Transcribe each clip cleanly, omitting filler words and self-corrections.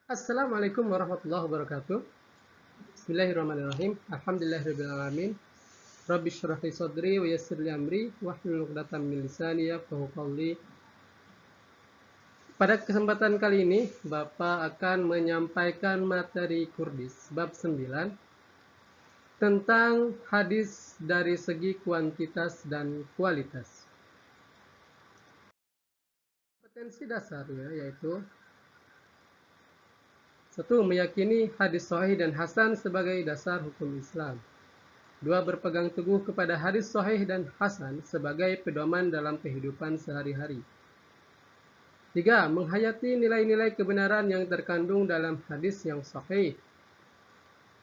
Assalamualaikum warahmatullahi wabarakatuh. Bismillahirrahmanirrahim. Alhamdulillahirabbil alamin. Rabbi shrah li sadri wa yassir li amri wahlul 'uqdatam min lisani yafqahu qawli. Pada kesempatan kali ini, Bapak akan menyampaikan materi Kurdis bab 9 tentang hadis dari segi kuantitas dan kualitas. Kompetensi dasarnya yaitu 1. Meyakini hadis sahih dan hasan sebagai dasar hukum Islam. 2. Berpegang teguh kepada hadis sahih dan hasan sebagai pedoman dalam kehidupan sehari-hari. 3. Menghayati nilai-nilai kebenaran yang terkandung dalam hadis yang sahih.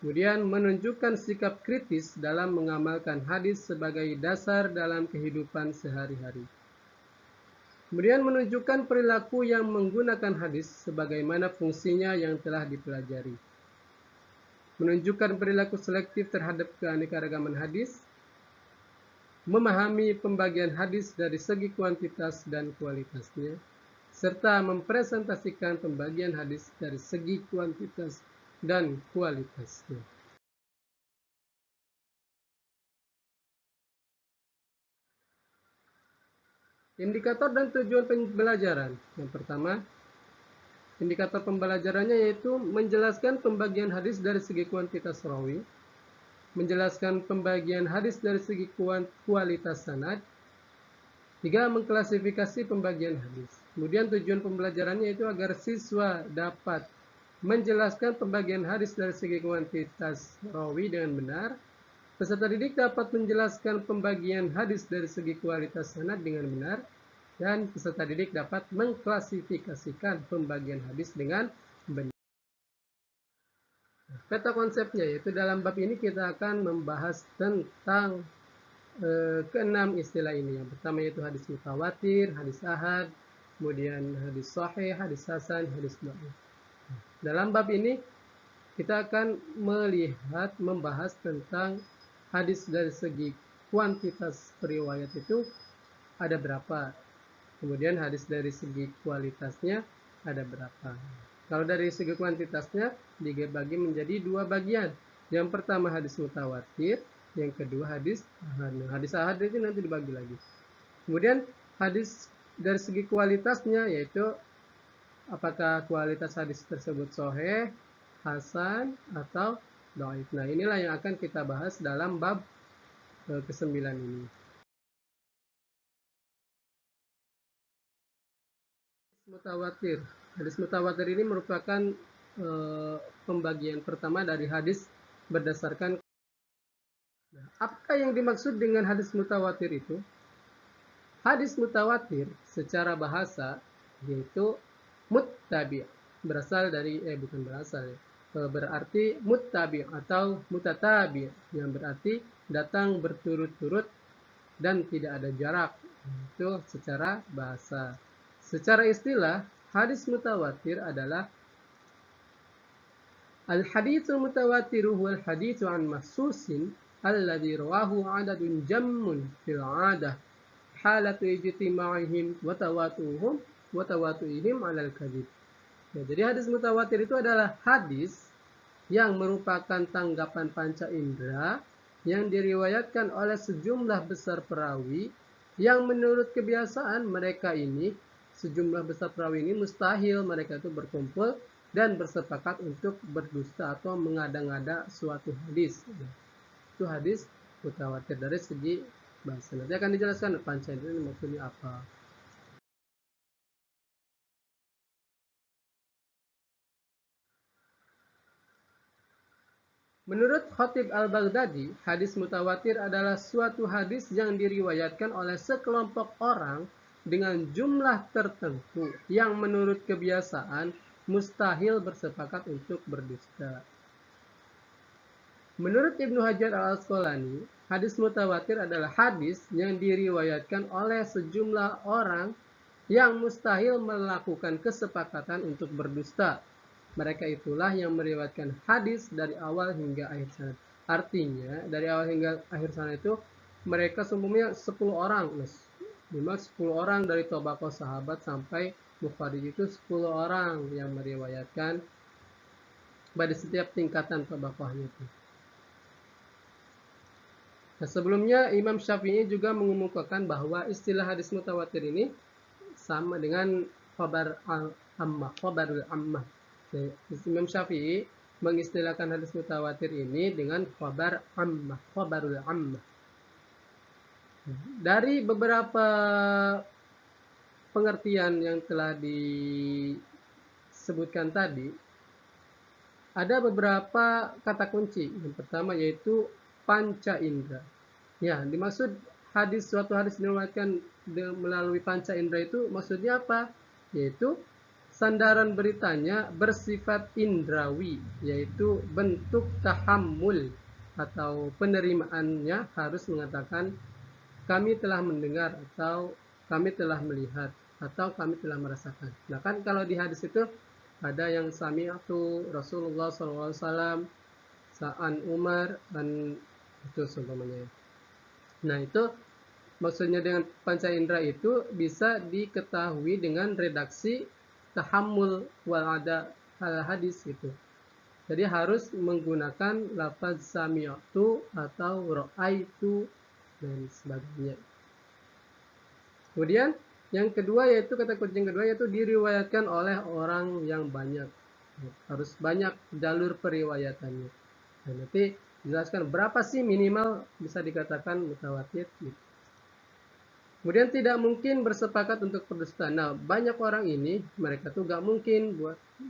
Kemudian menunjukkan sikap kritis dalam mengamalkan hadis sebagai dasar dalam kehidupan sehari-hari. Kemudian menunjukkan perilaku yang menggunakan hadis sebagaimana fungsinya yang telah dipelajari. Menunjukkan perilaku selektif terhadap keanekaragaman hadis, memahami pembagian hadis dari segi kuantitas dan kualitasnya, serta mempresentasikan pembagian hadis dari segi kuantitas dan kualitasnya. Indikator dan tujuan pembelajaran. Yang pertama, indikator pembelajarannya yaitu menjelaskan pembagian hadis dari segi kuantitas rawi, menjelaskan pembagian hadis dari segi kualitas sanad. 3. Mengklasifikasi pembagian hadis. Kemudian tujuan pembelajarannya itu agar siswa dapat menjelaskan pembagian hadis dari segi kuantitas rawi dengan benar. Peserta didik dapat menjelaskan pembagian hadis dari segi kualitas sanad dengan benar. Dan peserta didik dapat mengklasifikasikan pembagian hadis dengan benar. Peta konsepnya yaitu dalam bab ini kita akan membahas tentang keenam istilah ini. Yang pertama yaitu hadis mutawatir, hadis ahad, kemudian hadis sahih, hadis hasan, hadis dhaif. Dalam bab ini kita akan membahas tentang hadis dari segi kuantitas periwayat itu ada berapa. Kemudian hadis dari segi kualitasnya ada berapa. Kalau dari segi kuantitasnya dibagi menjadi 2 bagian. Yang pertama hadis mutawatir, yang kedua hadis ahad. Hadis ahad itu nanti dibagi lagi. Kemudian hadis dari segi kualitasnya yaitu apakah kualitas hadis tersebut sahih, hasan, atau dhaif. Nah, inilah yang akan kita bahas dalam bab ke-9 ini. Mutawatir. Hadis mutawatir ini merupakan pembagian pertama dari hadis berdasarkan. Nah, apa yang dimaksud dengan hadis mutawatir itu? Hadis mutawatir secara bahasa yaitu muttabi, berasal dari berarti muttabi atau mutatabi, yang berarti datang berturut-turut dan tidak ada jarak. Itu secara bahasa. Secara istilah, hadis mutawatir adalah al-haditsul mutawatiru huwal haditsu an mahsusin alladhi rawahu adadun jammun fil 'adah halatu ijtima'ihim wa tawatu'ihim 'alal kadhib. Ya, jadi hadis mutawatir itu adalah hadis yang merupakan tanggapan panca indera yang diriwayatkan oleh sejumlah besar perawi yang menurut kebiasaan mereka ini, sejumlah besar perawi ini mustahil mereka itu berkumpul dan bersepakat untuk berdusta atau mengada-ngada suatu hadis. Itu hadis mutawatir dari segi bahasa. Nanti akan dijelaskan panca indera ini maksudnya apa. Menurut Khatib al-Baghdadi, hadis mutawatir adalah suatu hadis yang diriwayatkan oleh sekelompok orang dengan jumlah tertentu yang menurut kebiasaan mustahil bersepakat untuk berdusta. Menurut Ibnu Hajar al-Asqalani, hadis mutawatir adalah hadis yang diriwayatkan oleh sejumlah orang yang mustahil melakukan kesepakatan untuk berdusta. Mereka itulah yang meriwayatkan hadis dari awal hingga akhir sanad. Artinya, dari awal hingga akhir sanad itu mereka semuanya 10 orang. 10 orang dari tabaqah sahabat sampai Bukhari itu 10 orang yang meriwayatkan pada setiap tingkatan tabaqahnya itu. Nah, sebelumnya Imam Syafi'i juga mengemukakan bahwa istilah hadis mutawatir ini sama dengan khabar al-ammah, khabarul ammah. Nah, Imam Syafi'i mengistilahkan hadis mutawatir ini dengan khabar ammah, khabarul ammah. Dari beberapa pengertian yang telah disebutkan tadi, ada beberapa kata kunci. Yang pertama yaitu panca indera. Ya, dimaksud suatu hadis diriwayatkan melalui panca indera itu maksudnya apa? Yaitu sandaran beritanya bersifat indrawi, yaitu bentuk tahammul atau penerimaannya harus mengatakan kami telah mendengar atau kami telah melihat atau kami telah merasakan. Nah kan kalau di hadis itu ada yang sami'tu Rasulullah SAW, Sa'an Umar, dan itu seumpamanya. Nah itu maksudnya dengan panca indera itu bisa diketahui dengan redaksi tahammul wal ada al hadis gitu. Jadi harus menggunakan lafaz sami'tu atau ra'aitu dan sebagainya. Kemudian yang kedua yaitu kata kunci yang kedua yaitu diriwayatkan oleh orang yang banyak. Harus banyak jalur periwayatannya. Nah, nanti jelaskan berapa sih minimal bisa dikatakan mutawatir. Kemudian tidak mungkin bersepakat untuk berdusta. Nah, banyak orang ini mereka tuh gak mungkin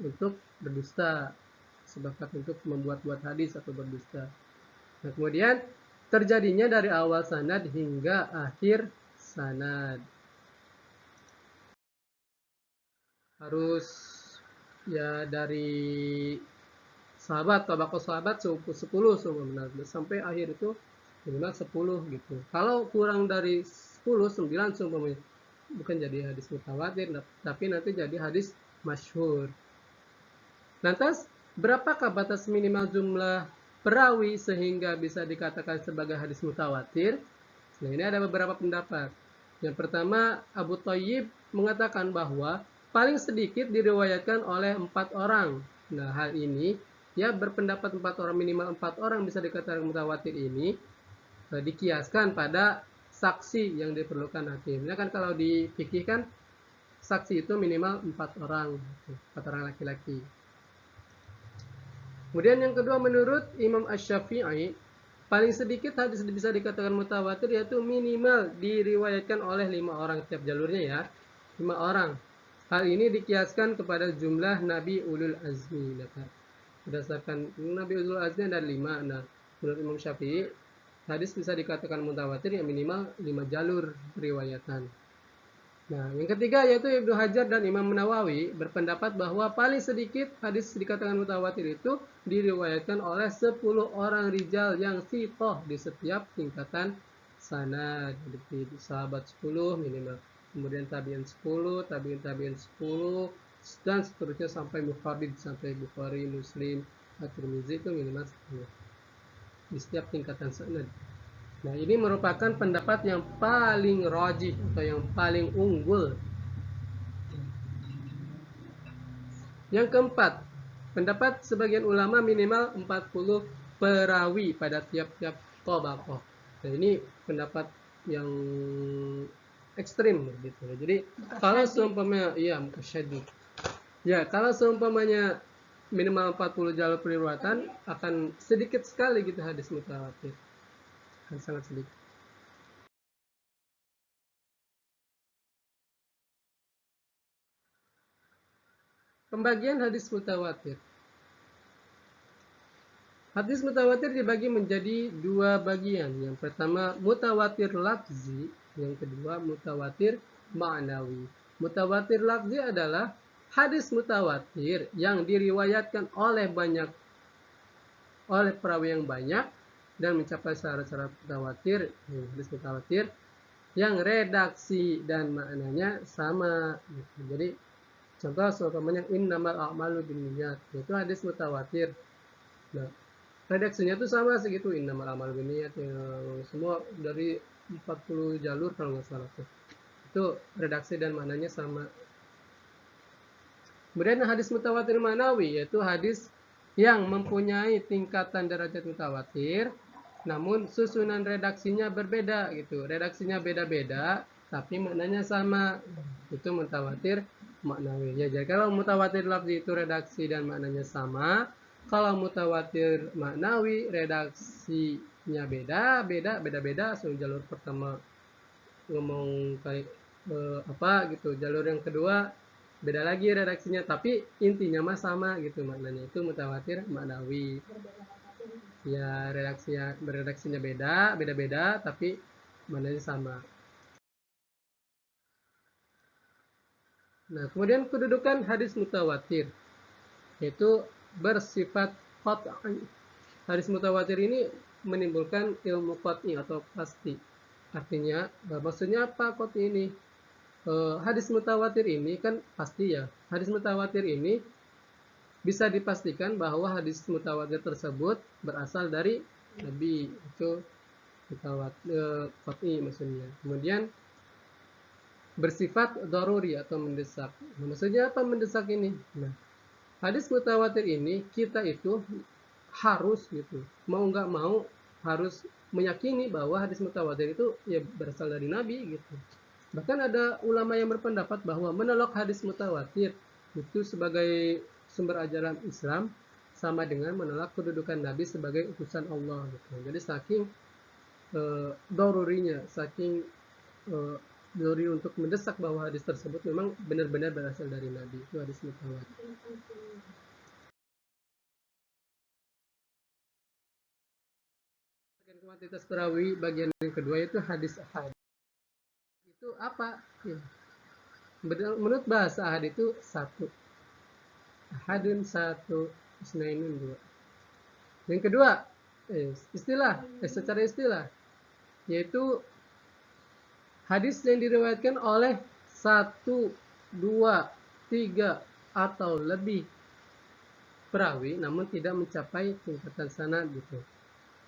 untuk berdusta, sepakat untuk membuat-buat hadis atau berdusta. Nah, kemudian terjadinya dari awal sanad hingga akhir sanad. Harus ya dari sahabat, tabaqah sahabat 10 sebenarnya sampai akhir itu minimal 10 gitu. Kalau kurang dari 10, 9 sebenarnya bukan jadi hadis mutawatir tapi nanti jadi hadis masyhur. Lantas berapakah batas minimal jumlah perawi sehingga bisa dikatakan sebagai hadis mutawatir? Nah, ini ada beberapa pendapat. Yang pertama, Abu Thayyib mengatakan bahwa paling sedikit diriwayatkan oleh 4 orang. Nah, hal ini ya berpendapat 4 orang, minimal 4 orang bisa dikatakan mutawatir ini dikiaskan pada saksi yang diperlukan hakim. Nah, kan kalau di fikih kan saksi itu minimal 4 orang, 4 orang laki-laki. Kemudian yang kedua, menurut Imam Asy-Syafi'i, paling sedikit hadis bisa dikatakan mutawatir yaitu minimal diriwayatkan oleh 5 orang setiap jalurnya ya. 5 orang. Hal ini dikiaskan kepada jumlah Nabi Ulul Azmi. Berdasarkan Nabi Ulul Azmi ada 5. Nah, menurut Imam Syafi'i, hadis bisa dikatakan mutawatir yang minimal 5 jalur riwayatan. Nah, yang ketiga yaitu Ibnu Hajar dan Imam Nawawi berpendapat bahwa paling sedikit hadis dikatakan mutawatir itu diriwayatkan oleh 10 orang rijal yang thiqah di setiap tingkatan sanad. Jadi sahabat 10 minimal. Kemudian tabi'in 10, tabi'in 10 dan seterusnya sampai mukhabib sampai Bukhari, Muslim, At-Tirmizi itu minimal 10 di setiap tingkatan sanad. Nah, ini merupakan pendapat yang paling rajih atau yang paling unggul. Yang keempat, pendapat sebagian ulama minimal 40 perawi pada tiap-tiap tabaqah. Nah, ini pendapat yang ekstrim gitu. Jadi, kalau seumpamanya kalau seumpamanya minimal 40 jalur periwayatan akan sedikit sekali gitu hadis mutawatir. Akan sangat sedikit. Pembagian hadis mutawatir. Hadis mutawatir dibagi menjadi 2 bagian. Yang pertama mutawatir lafzi, yang kedua mutawatir ma'nawi. Mutawatir lafzi adalah hadis mutawatir yang diriwayatkan oleh perawi yang banyak dan mencapai syarat-syarat mutawatir, hadis mutawatir yang redaksi dan maknanya sama. Jadi contoh seumpamanya innamal a'malu binniyat, itu hadis mutawatir. Nah, redaksinya tuh sama segitu, innamal a'malu binniyat, yang semua dari 40 jalur kalau nggak salah tuh. Itu redaksi dan maknanya sama. Kemudian hadis mutawatir manawi yaitu hadis yang mempunyai tingkatan derajat mutawatir, namun susunan redaksinya berbeda gitu. Redaksinya beda-beda, tapi maknanya sama. Itu mutawatir maknawi. Ya, jadi kalau mutawatir lafzi itu redaksi dan maknanya sama. Kalau mutawatir maknawi redaksinya beda-beda. So, jalur pertama ngomong kayak apa gitu. Jalur yang kedua beda lagi redaksinya, tapi intinya mah sama gitu maknanya. Itu mutawatir maknawi. Ya, redaksinya beda-beda, tapi maknanya sama. Nah, kemudian kedudukan hadis mutawatir yaitu bersifat qat'i. Hadis mutawatir ini menimbulkan ilmu qat'i atau pasti. Artinya, maksudnya apa qat'i ini? Hadis mutawatir ini kan pasti ya. Hadis mutawatir ini bisa dipastikan bahwa hadis mutawatir tersebut berasal dari Nabi. Itu mutawatir qat'i maksudnya. Kemudian bersifat daruri atau mendesak. Nah, maksudnya apa mendesak ini? Nah, hadis mutawatir ini kita itu harus gitu, mau nggak mau harus meyakini bahwa hadis mutawatir itu ya berasal dari Nabi gitu. Bahkan ada ulama yang berpendapat bahwa menolak hadis mutawatir itu sebagai sumber ajaran Islam sama dengan menolak kedudukan Nabi sebagai utusan Allah gitu. Jadi saking darurinya, saking daruri untuk mendesak bahwa hadis tersebut memang benar-benar berasal dari Nabi. Itu hadis mutawatir. Kuantitas perawi bagian yang kedua itu hadis ahad. Itu apa? Ya. Menurut bahasa ahad itu satu. Ahadun satu, isnainun dua. Yang kedua, secara istilah, yaitu hadis yang diriwayatkan oleh satu, dua, tiga atau lebih perawi, namun tidak mencapai tingkatan sanad gitu.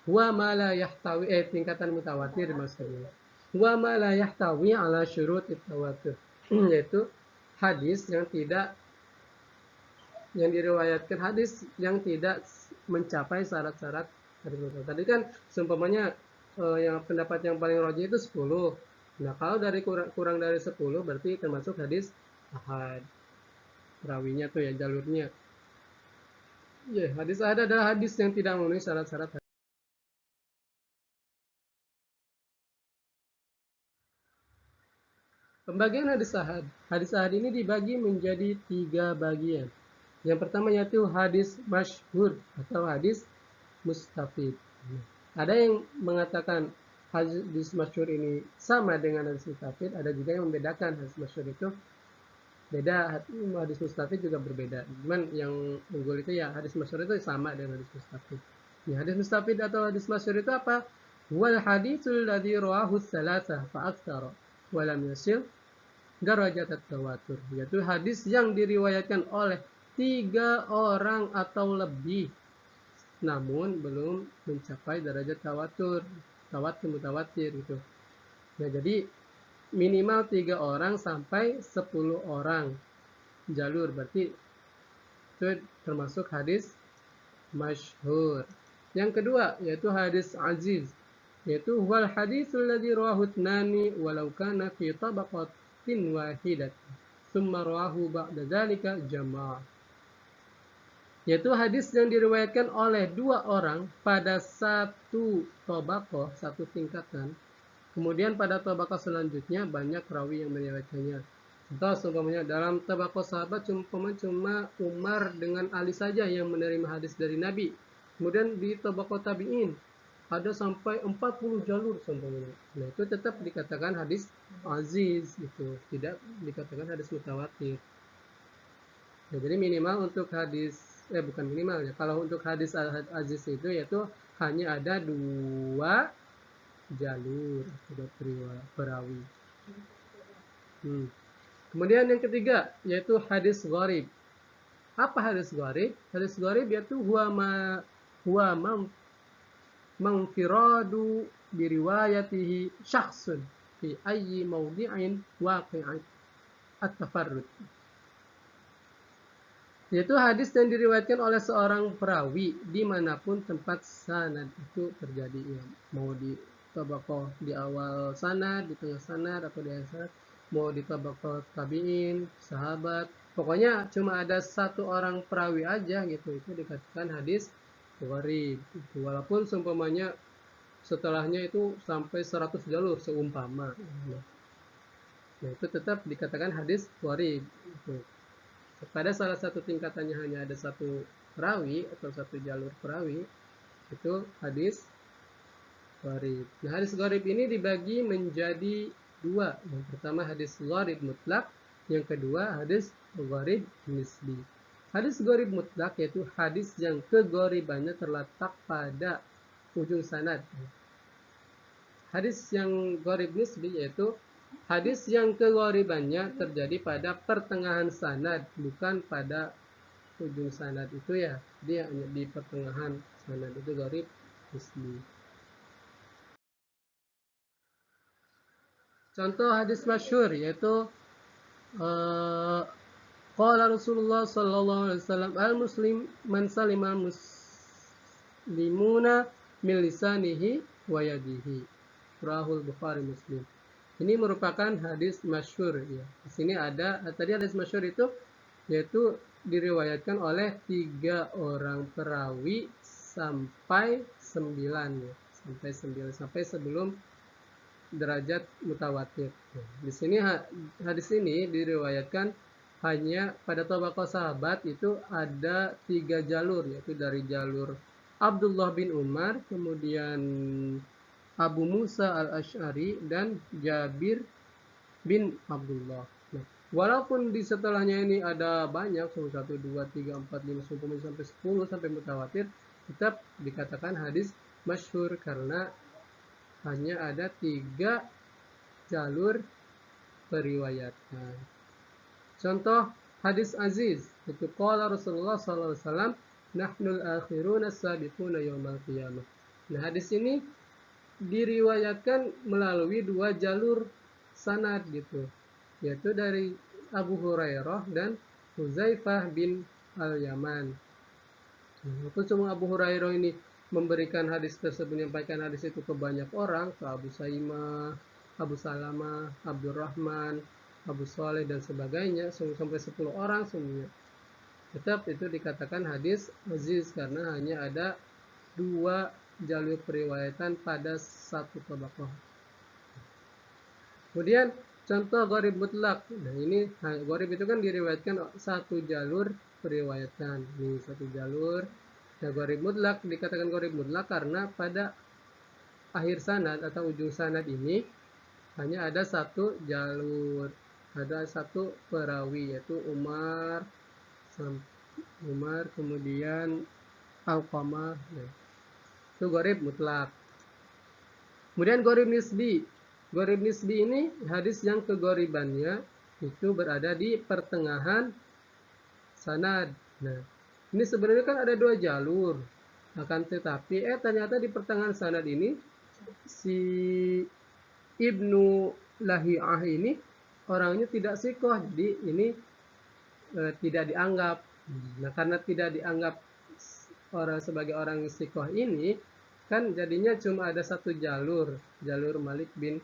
Wa ma la yahtawi tingkatan mutawatir maksudnya. Wa ma la yahtawi ala syurut tawatur. Yaitu hadis yang diriwayatkan hadis yang tidak mencapai syarat-syarat hadis mutawatir. Tadi kan seumpamanya yang pendapat yang paling rajih itu 10. Nah, kalau dari kurang dari 10 berarti termasuk hadis ahad. Perawinya tuh ya jalurnya. Ya, hadis ahad adalah hadis yang tidak memenuhi syarat-syarat. Pembagian hadis ahad. Hadis ahad ini dibagi menjadi 3 bagian. Yang pertama yaitu hadis masyhur atau hadis mustafid. Ada yang mengatakan hadis masyhur ini sama dengan hadis mustafid, ada juga yang membedakan hadis masyhur itu beda, hadis mustafid juga berbeda. Cuman yang unggul itu ya hadis masyhur itu sama dengan hadis mustafid. Ya, hadis mustafid atau hadis masyhur itu apa? Wal hadisul ladzi rawahu tsalatsah fa aktsara wa lam yasil darajat tawatur, yaitu hadis yang diriwayatkan oleh 3 orang atau lebih namun belum mencapai derajat mutawatir gitu. Nah, jadi minimal 3 orang sampai 10 orang jalur, berarti itu termasuk hadis masyhur. Yang kedua yaitu hadis aziz, yaitu wal hadisul ladzi rawahu tnani walau kana fi tabaqatin wahidat thumma rawahu ba'da dzalika jama'ah, yaitu hadis yang diriwayatkan oleh 2 orang pada satu tabaqah, satu tingkatan, kemudian pada tabaqah selanjutnya banyak rawi yang meriwayatkannya. Contoh seumpamanya dalam tabaqah sahabat cuma Umar dengan Ali saja yang menerima hadis dari Nabi. Kemudian di tabaqah tabi'in ada sampai 40 jalur contohnya. Nah, itu tetap dikatakan hadis aziz gitu, tidak dikatakan hadis mutawatir. Nah, jadi minimal untuk hadis bukan minimal ya. Kalau untuk hadis aziz itu yaitu hanya ada 2 jalur atau perawi. Kemudian yang ketiga yaitu hadis gharib. Apa hadis gharib? Hadis gharib yaitu huwa manfiradu biriwayatihi syakhsun fi ayyi mawdi'in waqi'at at-tafarrud. Yaitu hadis yang diriwayatkan oleh seorang perawi dimanapun tempat sanad itu terjadi, ya. Mau di tabaqah di awal sanad, di tengah sanad, atau di akhir sanad, mau di tabaqah tabi'in, sahabat, pokoknya cuma ada satu orang perawi aja gitu, itu dikatakan hadis gharib. Walaupun seumpamanya setelahnya itu sampai 100 jalur seumpama, nah itu tetap dikatakan hadis gharib gitu. Pada salah satu tingkatannya hanya ada satu perawi atau satu jalur perawi, itu hadis gharib. Nah, hadis gharib ini dibagi menjadi dua. Yang pertama hadis gharib mutlak, yang kedua hadis gharib nisbi. Hadis gharib mutlak yaitu hadis yang kegoribannya terletak pada ujung sanad. Hadis yang gharib nisbi yaitu hadis yang kegoribannya terjadi pada pertengahan sanad, bukan pada ujung sanad itu, ya. Dia hanya di pertengahan sanad, itu gharib nisbi. Contoh hadis masyhur yaitu qala Rasulullah sallallahu alaihi wasallam al-muslim man salima muslimuna min lisanihi wa yadihi. Rahul Bukhari Muslim. Ini merupakan hadis masyhur, ya. Di sini ada tadi hadis masyhur itu yaitu diriwayatkan oleh 3 orang perawi sampai 9, ya. Sampai 9, sampai sebelum derajat mutawatir. Di sini hadis ini diriwayatkan hanya pada tabaqah sahabat itu ada 3 jalur, yaitu dari jalur Abdullah bin Umar, kemudian Abu Musa al-Ash'ari, dan Jabir bin Abdullah. Nah, walaupun di setelahnya ini ada banyak, 1, 2, 3, 4, 5, sampai 10, sampai mutawatir, tetap dikatakan hadis masyhur karena hanya ada 3 jalur periwayatan. Contoh hadis aziz, itu qala Rasulullah sallallahu alaihi wasallam, nahnul akhiruna sabiquna yaumal qiyamah. Nah, hadis ini diriwayatkan melalui 2 jalur sanad gitu, yaitu dari Abu Hurairah dan Huzaifah bin Al-Yaman. Itu cuma Abu Hurairah ini memberikan hadis tersebut, menyampaikan hadis itu ke banyak orang, ke Abu Saimah, Abu Salamah, Abdurrahman, Abu Saleh, dan sebagainya, sampai 10 orang semuanya. Tetap itu dikatakan hadis aziz karena hanya ada 2 jalur periwayatan pada satu tabaqah. Kemudian contoh gharib mutlak. Nah, ini gharib itu kan diriwayatkan satu jalur periwayatan. Ini satu jalur. Nah, gharib mutlak dikatakan gharib mutlak karena pada akhir sanad atau ujung sanad ini hanya ada satu jalur, ada satu perawi, yaitu Umar, kemudian Alqamah. Nah, itu gharib mutlak. Kemudian gharib nisbi. Gharib nisbi ini hadis yang kegoribannya itu berada di pertengahan sanad. Nah, ini sebenarnya kan ada 2 jalur. Akan tetapi ternyata di pertengahan sanad ini si Ibnu Lahiyah ini orangnya tidak sikoh, jadi ini tidak dianggap. Nah, karena tidak dianggap orang sebagai orang sikoh ini, kan jadinya cuma ada satu jalur Malik bin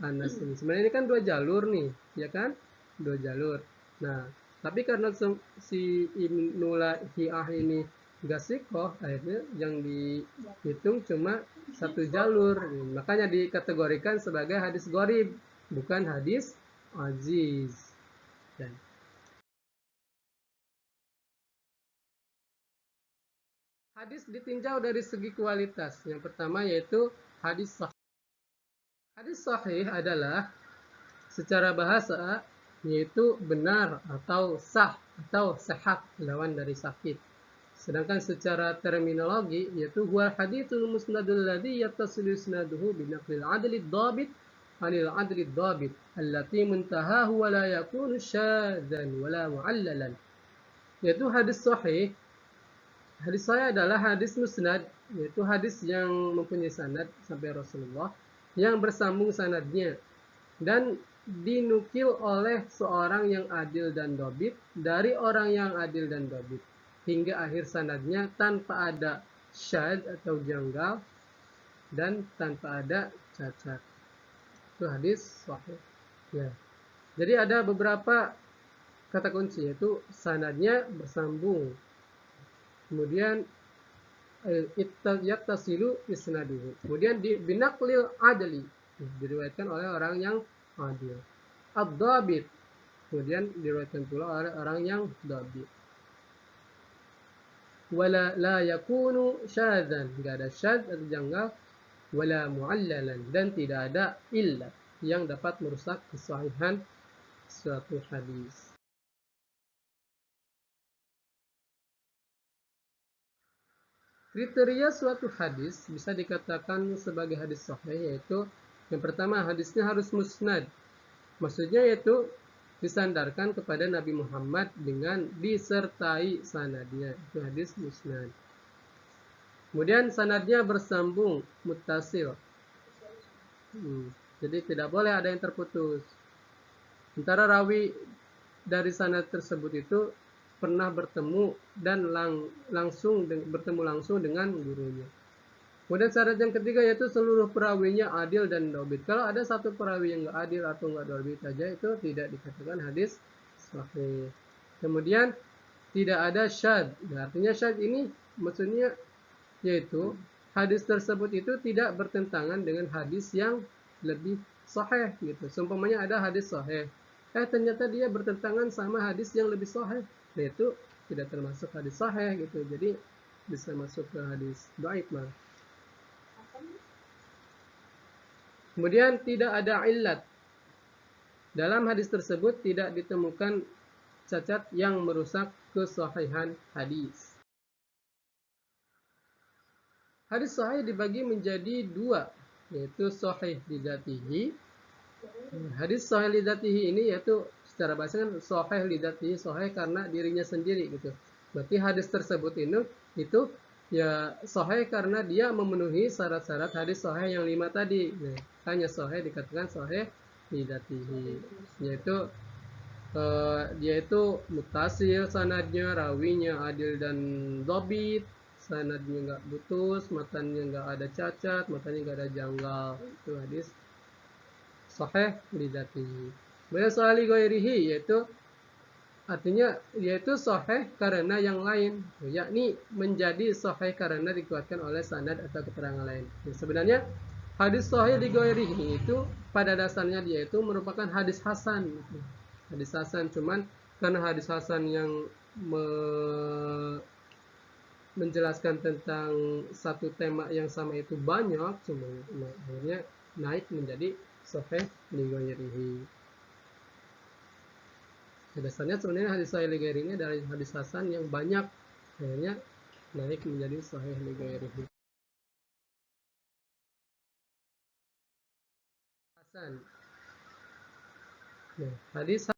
Anas ini. Sebenarnya ini kan 2 jalur nih, ya kan? 2 jalur. Nah, tapi karena si Ibnu Lahiyah ini gak sikoh, akhirnya yang dihitung cuma satu jalur. Makanya dikategorikan sebagai hadis gharib, bukan hadis aziz. Dan hadis ditinjau dari segi kualitas. Yang pertama yaitu hadis sahih. Hadis sahih adalah secara bahasa yaitu benar atau sah atau sehat, lawan dari sakit. Sedangkan secara terminologi yaitu huwa haditsul musnadul ladzi yattasilu isnaduhu bi naqlil adli dhabit anil adli dhabit allati muntahahu wa la yakunu syadzan wa la mu'allalan. Yaitu hadis sahih. Hadis sahih adalah hadis musnad, yaitu hadis yang mempunyai sanad sampai Rasulullah yang bersambung sanadnya dan dinukil oleh seorang yang adil dan dobit dari orang yang adil dan dobit hingga akhir sanadnya tanpa ada syad atau janggal dan tanpa ada cacat. Itu hadis sahih. Ya. Jadi ada beberapa kata kunci, yaitu sanadnya bersambung. Kemudian yattasilu isnaduhu. Kemudian binaklil adli, diriwayatkan oleh orang yang adil. Ad-dhabit, kemudian diriwayatkan pula oleh orang yang dhabit. Wala la yakunu syadzan, enggak ada syadz atau janggal, wala mu'allalan, dan tidak ada illat yang dapat merusak kesahihan suatu hadis. Kriteria suatu hadis bisa dikatakan sebagai hadis sahih, yaitu yang pertama, hadisnya harus musnad. Maksudnya yaitu disandarkan kepada Nabi Muhammad dengan disertai sanadnya. Itu hadis musnad. Kemudian sanadnya bersambung, muttasil. Jadi tidak boleh ada yang terputus. Antara rawi dari sanad tersebut itu pernah bertemu dan bertemu langsung dengan gurunya. Kemudian syarat yang ketiga yaitu seluruh perawinya adil dan dobit. Kalau ada satu perawi yang nggak adil atau nggak dobit saja, itu tidak dikatakan hadis sahih. Kemudian tidak ada syadz. Nah, artinya syadz ini maksudnya yaitu hadis tersebut itu tidak bertentangan dengan hadis yang lebih sahih gitu. Seumpamanya ada hadis sahih, ternyata dia bertentangan sama hadis yang lebih sahih, nah itu tidak termasuk hadis sahih gitu. Jadi bisa masuk ke hadis dhaif malah. Kemudian tidak ada illat. Dalam hadis tersebut tidak ditemukan cacat yang merusak kesahihan hadis. Hadis sahih dibagi menjadi dua, yaitu sahih lidzatihi. Hadis sahih lidzatihi ini yaitu secara bahasa kan sahih lidzatihi, sahih karena dirinya sendiri gitu. Berarti hadis tersebut itu ya sahih karena dia memenuhi syarat-syarat hadis sahih yang 5 tadi. Nah, hanya sahih dikatakan sahih lidzatihi, yaitu dia itu muttasil sanadnya, rawinya adil dan dhabit, sanadnya nggak putus, matanya nggak ada cacat, matanya nggak ada janggal. Itu hadis sahih lidzatihi. Kemudian sahih ghairihi, yaitu artinya yaitu sahih karena yang lain, yakni menjadi sahih karena dikuatkan oleh sanad atau keterangan lain. Nah, sebenarnya hadis sahih li ghairihi itu pada dasarnya dia itu merupakan hadis hasan. Hadis hasan, cuman karena hadis hasan yang menjelaskan tentang satu tema yang sama itu banyak, akhirnya naik menjadi sahih li ghairihi. Dasarnya sebenarnya hadis sahih li ghairihi dari hadis hasan yang banyak, akhirnya naik menjadi sahih li ghairihi. Hasan. Nah, hadis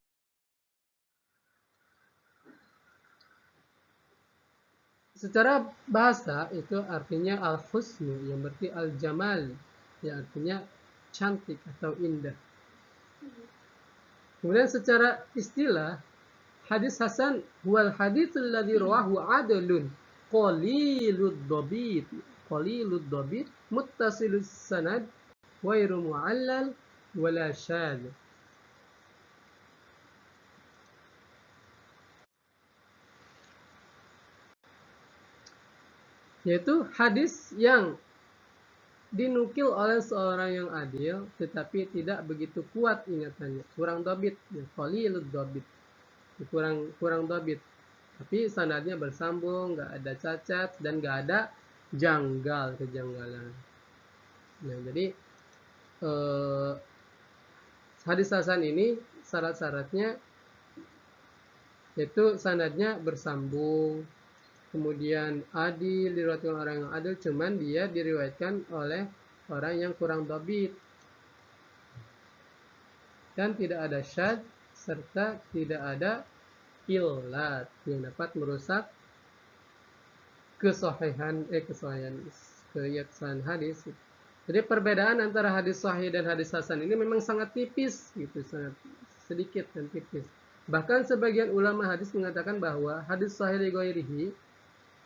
secara bahasa itu artinya al-husnu, yang berarti al-jamal, yang artinya cantik atau indah. Kemudian secara istilah, hadis hasan huwal haditsul ladzi rawahu adlun qalilud dhabit muttasilus sanad ghairu mu'allal wala syadz. Yaitu hadis yang dinukil oleh seorang yang adil tetapi tidak begitu kuat ingatannya, kurang dhabit, qalilud dhabit, kurang dhabit, tapi sanadnya bersambung, nggak ada cacat dan nggak ada kejanggalan. Nah, jadi hadis hasan ini syarat-syaratnya yaitu sanadnya bersambung, kemudian adil, diriwayatkan orang yang adil, cuman dia diriwayatkan oleh orang yang kurang dhabit, dan tidak ada syadz serta tidak ada illat yang dapat merusak kesahihan hadis. Jadi perbedaan antara hadis sahih dan hadis hasan ini memang sangat tipis gitu, sangat sedikit dan tipis. Bahkan sebagian ulama hadis mengatakan bahwa hadis sahih li ghairihi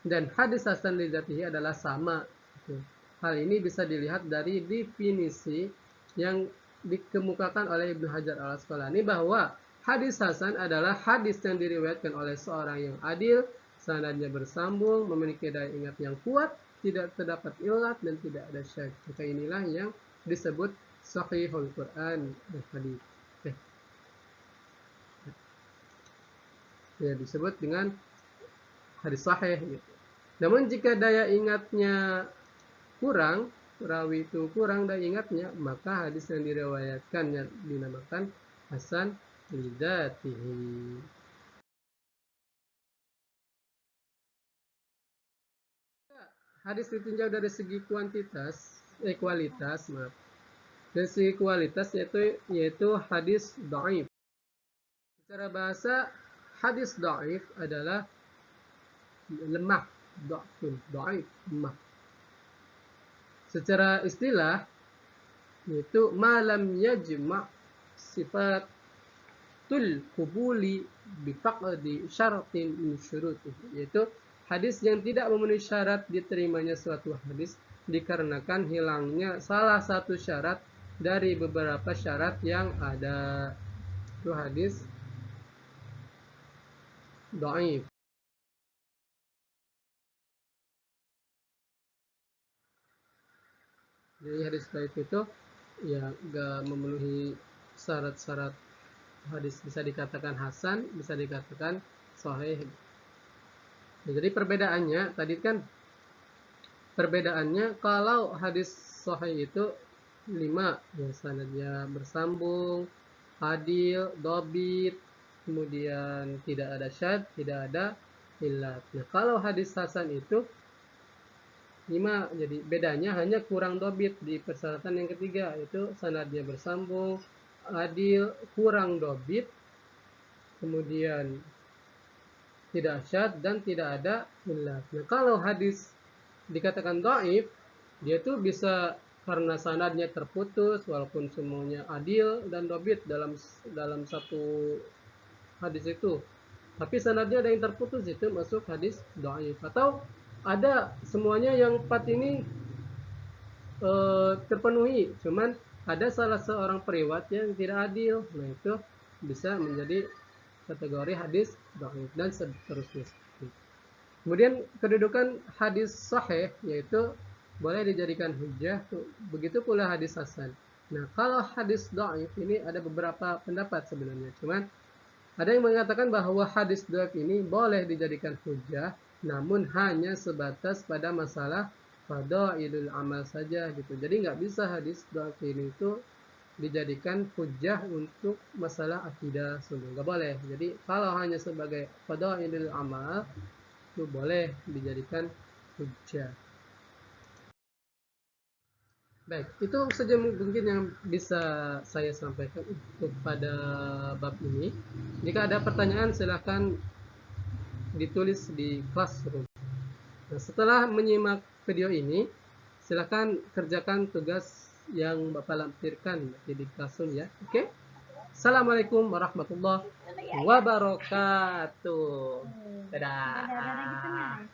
dan hadis hasan li dzatihi adalah sama gitu. Hal ini bisa dilihat dari definisi yang dikemukakan oleh Ibnu Hajar Al-Asqalani bahwa hadis hasan adalah hadis yang diriwayatkan oleh seorang yang adil, sanadnya bersambung, memiliki daya ingat yang kuat, tidak terdapat ilat dan tidak ada syadz. Maka inilah yang disebut sahihul Quran dan hadis. Ya, disebut dengan hadis sahih gitu. Namun jika daya ingatnya kurang, rawi itu kurang daya ingatnya, maka hadis yang diriwayatkannya dinamakan hasan lidzatihi. Hadis ditinjau dari segi kualitas, maaf. Dari segi kualitas yaitu hadis dhaif. Secara bahasa, hadis dhaif adalah lemah, dhaif, lemah. Secara istilah yaitu malam yajma' sifatul qubuli bifaqdi syaratin min syurutihi, yaitu hadis yang tidak memenuhi syarat diterimanya suatu hadis dikarenakan hilangnya salah satu syarat dari beberapa syarat yang ada. Itu hadis dhaif. Jadi hadis dhaif itu ya gak memenuhi syarat-syarat hadis, bisa dikatakan hasan, bisa dikatakan sahih. Nah, jadi perbedaannya tadi kan kalau hadis sahih itu 5 ya, sanadnya bersambung, adil, dhabit, kemudian tidak ada syadz, tidak ada illat. Nah, kalau hadis hasan itu 5, jadi bedanya hanya kurang dhabit di persyaratan yang ketiga, yaitu sanadnya bersambung, adil, kurang dhabit, kemudian tidak syadz dan tidak ada illat. Nah, kalau hadis dikatakan dhaif, dia itu bisa karena sanadnya terputus walaupun semuanya adil dan dhabit dalam satu hadis itu. Tapi sanadnya ada yang terputus, itu masuk hadis dhaif. Atau ada semuanya yang 4 ini terpenuhi, cuman ada salah seorang periwayat yang tidak adil. Nah, itu bisa menjadi kategori hadis dhaif dan seterusnya. Kemudian kedudukan hadis sahih yaitu boleh dijadikan hujjah, begitu pula hadis hasan. Nah, kalau hadis dhaif ini ada beberapa pendapat sebenarnya. Cuman ada yang mengatakan bahwa hadis dhaif ini boleh dijadikan hujjah, namun hanya sebatas pada masalah fadailul amal saja gitu. Jadi nggak bisa hadis dhaif ini itu dijadikan hujjah untuk masalah akidah, semua nggak boleh. Jadi kalau hanya sebagai fadailul amal itu boleh dijadikan hujjah. Baik, itu saja mungkin yang bisa saya sampaikan untuk pada bab ini. Jika ada pertanyaan silahkan ditulis di Classroom. Nah, setelah menyimak video ini, silahkan kerjakan tugas yang Bapak lampirkan di Classroom ya. Oke? Assalamualaikum warahmatullahi wabarakatuh. Dadah.